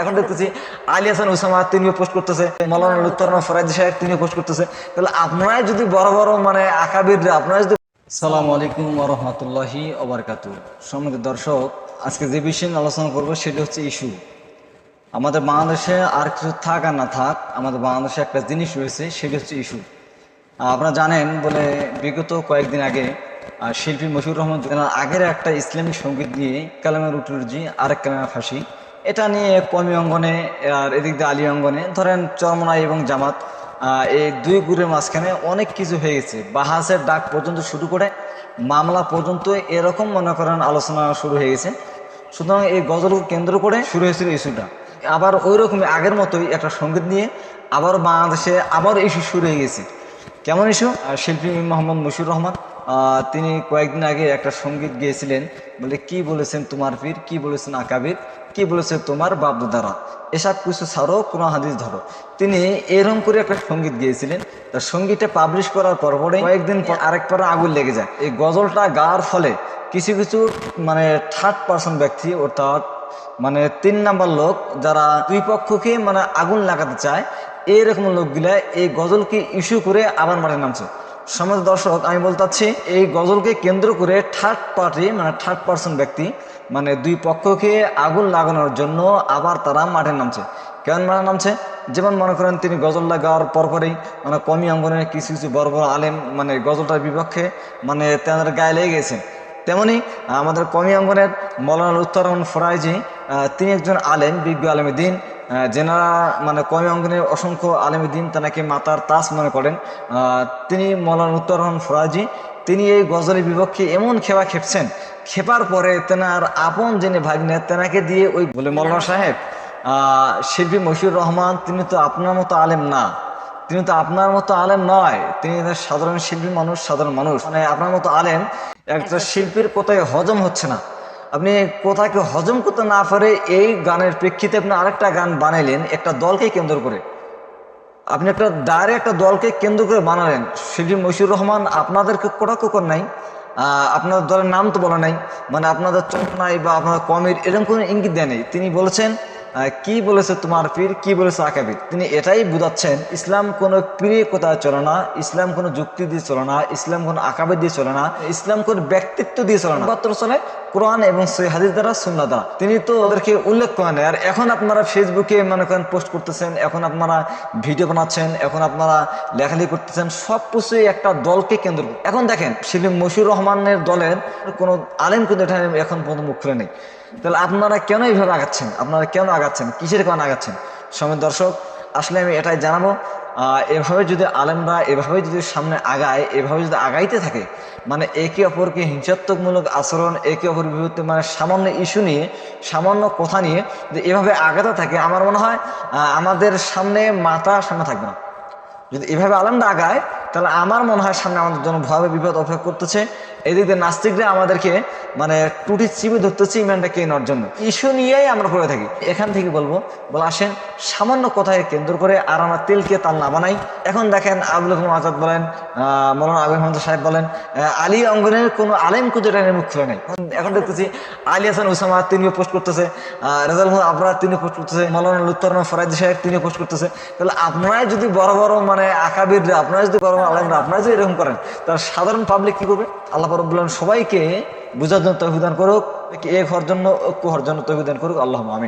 এখন দেখতেছি আলী হাসান ওসামা তিনিও পোস্ট করতেছে, মাওলানা লুৎফর রহমান ফরাজি সাহেব তিনিও পোস্ট করতেছে। তাহলে আপনারাই যদি বড় বড় আকাবিররা আপনারা যদি। আসসালামু আলাইকুম ওয়া রাহমাতুল্লাহি ওয়া বারাকাতুহু। সম্মানিত দর্শক, আজকে যে বিষয় নিয়ে আলোচনা করব সেটা হচ্ছে ইস্যু। আমাদের বাংলাদেশে আর কিছু থাক আর না থাক, আমাদের বাংলাদেশে একটা জিনিস রয়েছে, সেটা হচ্ছে ইস্যু। আপনারা জানেন বলে বিগত কয়েকদিন আগে শিল্পী মশিউর রহমান আগের একটা ইসলামিক সঙ্গীত নিয়ে কালামের উটুরজি আরেক কালামের ফাঁসি, এটা নিয়ে কওমি অঙ্গনে আর এদিক দিয়ে আলী অঙ্গনে ধরেন চরমনাই এবং জামাত, এই দুই গ্রুপের মাঝখানে অনেক কিছু হয়ে গেছে। বাহাসের ডাক পর্যন্ত শুরু করে মামলা পর্যন্ত এরকম মনে করেন আলোচনা শুরু হয়ে গেছে। সুতরাং এই গজলকে কেন্দ্র করে শুরু হয়েছিল ইস্যুটা। আবার ওই রকমই আগের মতোই একটা সঙ্গীত নিয়ে আবার বাংলাদেশে আবার ইস্যু শুরু হয়ে গেছে। কেমন ইস্যু? শিল্পী মোহাম্মদ মশিউর রহমান তিনি কয়েকদিন আগে একটা সঙ্গীত গেয়েছিলেন, বলে কি বলেছেন তোমার পীর, কি বলেছেন আকাবির, কি বলেছে তোমার বাপদাদারা, এসব কিছু ছাড়ো, কোনো হাদিস ধরো। তিনি এরকম করে একটা সঙ্গীত গিয়েছিলেন। তার সঙ্গীতটা পাবলিশ করার পরে কয়েকদিন পর আরেক পারে আগুন লেগে যায়। এই গজলটা গাওয়ার ফলে কিছু কিছু থার্ড পার্সন ব্যক্তি, অর্থাৎ 3 নাম্বার লোক, যারা দুই পক্ষকে আগুন লাগাতে চায়, এইরকম লোকগুলা এই গজলকে ইস্যু করে আবার মাঠে নামছে। সমাজ দর্শক, আমি বলতে চাচ্ছি এই গজলকে কেন্দ্র করে থার্ড পার্টি থার্ড পার্সন ব্যক্তি দুই পক্ষকে আগুন লাগানোর জন্য আবার তারা মাঠে নামছে। কেমন মাঠে নামছে? যেমন মনে করেন তিনি গজলটা গাওয়ার পরপরেই কওমি অঙ্গনের কিছু কিছু বড় বড় আলেম গজলটার বিপক্ষে তাদের গায়ে লেগে গেছেন। তেমনি আমাদের কওমি অঙ্গনের মাওলানা লুৎফর রহমান ফরাজি, তিনি একজন আলেম, বিজ্ঞ আলেমে দিন, যেনারা কওমি অঙ্গনের অসংখ্য আলেমে দিন তাকে মাতার তাজ মনে করেন। তিনি মাওলানা লুৎফর রহমান ফরাজি, তিনি এই গজলের বিপক্ষে এমন খেপছেন, খেপার পরে তেনার আপন যিনি ভাগ্নে তেনাকে দিয়ে ওই বলে, মাওলানা সাহেব, শিল্পী মশিউর রহমান তিনি তো আপনার মতো আলেম না, তিনি তো আপনার মতো আলেম নয়, তিনি সাধারণ শিল্পী মানুষ, সাধারণ মানুষ। আপনার মতো আলেম একটা শিল্পীর কোথায় হজম হচ্ছে না, আপনি কোথাকে হজম করতে না পারে এই গানের প্রেক্ষিতে আপনি আরেকটা গান বানাইলেন একটা দলকে কেন্দ্র করে। আপনি একটা ডাইরেক্ট একটা দলকে কেন্দ্র করে বানালেন। শিল্পী মশিউর রহমান আপনাদেরকে কোটাকুকর নাই, আপনার দলের নাম তো বলা নাই, আপনাদের চোখ নাই বা আপনার কমির এরকম কোনো ইঙ্গিত দেয় নেই। তিনি বলেছেন কি বলেছে তোমার পীর, কি বলেছে আকাবির। তিনি এটাই বুঝাচ্ছেন ইসলাম কোনো পীরের কোথায় চলে না, ইসলাম কোনো যুক্তি দিয়ে চলে না, ইসলাম কোনো আকাবির দিয়ে চলে না, ইসলাম কোনো ব্যক্তিত্ব দিয়ে চলে না, মাত্র চলে কোরআন এবং সহিহ হাদিস দ্বারা, সুন্নাহ দ্বারা। তিনি তো ওদেরকে উল্লেখ করেন। আর এখন আপনারা ফেসবুকে পোস্ট করতেছেন, এখন আপনারা ভিডিও বানাচ্ছেন, এখন আপনারা লেখালেখি করতেছেন, সব কিছুই একটা দলকে কেন্দ্র করে। এখন দেখেন শিল্পী মশিউর রহমানের দলের কোনো আলেম কিন্তু এটা এখন পর্যন্ত মুখ খুলে নেই। তাহলে আপনারা কেন এইভাবে আগাচ্ছেন? আপনারা কেন আগাচ্ছেন? কিসের কারণে আগাচ্ছেন? সময় দর্শক, আসলে আমি এটাই জানাবো, এভাবে যদি আলেমরা এভাবে যদি সামনে আগায়, এভাবে যদি আগাইতে থাকে, একে অপরকে হিংসাত্মকমূলক আচরণ, একে অপরের বিরুদ্ধে সামান্য ইস্যু নিয়ে, সামান্য কথা নিয়ে যদি এভাবে আগাতে থাকে, আমার মনে হয় আমাদের সামনে থাকবে না। যদি এভাবে আলেমরা আগায়, তাহলে আমার মনে হয় সামনে আমাদের জন্য ভয়াবহ বিপদ অপেক্ষা করতেছে। এদিকে নাস্তিকরা আমাদেরকে টুটি চিপে ধরতেছে ইমানটা কে নেওয়ার জন্য। ইস্যু নিয়েই আমরা পড়ে থাকি। এখান থেকে বলবো আসেন সামান্য কথাকে কেন্দ্র করে আর আমরা তেলকে তাল না বানাই। এখন দেখেন আবুল কালাম আজাদ বলেন, মাওলানা আবির হামজা সাহেব বলেন, আলী অঙ্গনের কোনো আলেম কিন্তু এটা মুখ খুলে নেই। এখন দেখতেছি আলী হাসান ওসামা তিনিও পোস্ট করতেছে, রেজাল আবরার তিনিও পোস্ট করতেছে, মাওলানা লুৎফর রহমান ফরাজি সাহেব তিনিও পোস্ট করতেছে। তাহলে আপনারাই যদি বড় বড় আকাবিররা, আপনারা যদি বড় আলেমরা আপনারা যদি এরকম করেন, তাহলে সাধারণ পাবলিক কি করবে? আল্লাহ রাব্বুল আলামিন সবাইকে বুঝার জন্য তৌফিক দান করুক, এক হওয়ার জন্য, ঐক্য হওয়ার জন্য তৌফিক দান করুক। আল্লাহুম্মা আমিন।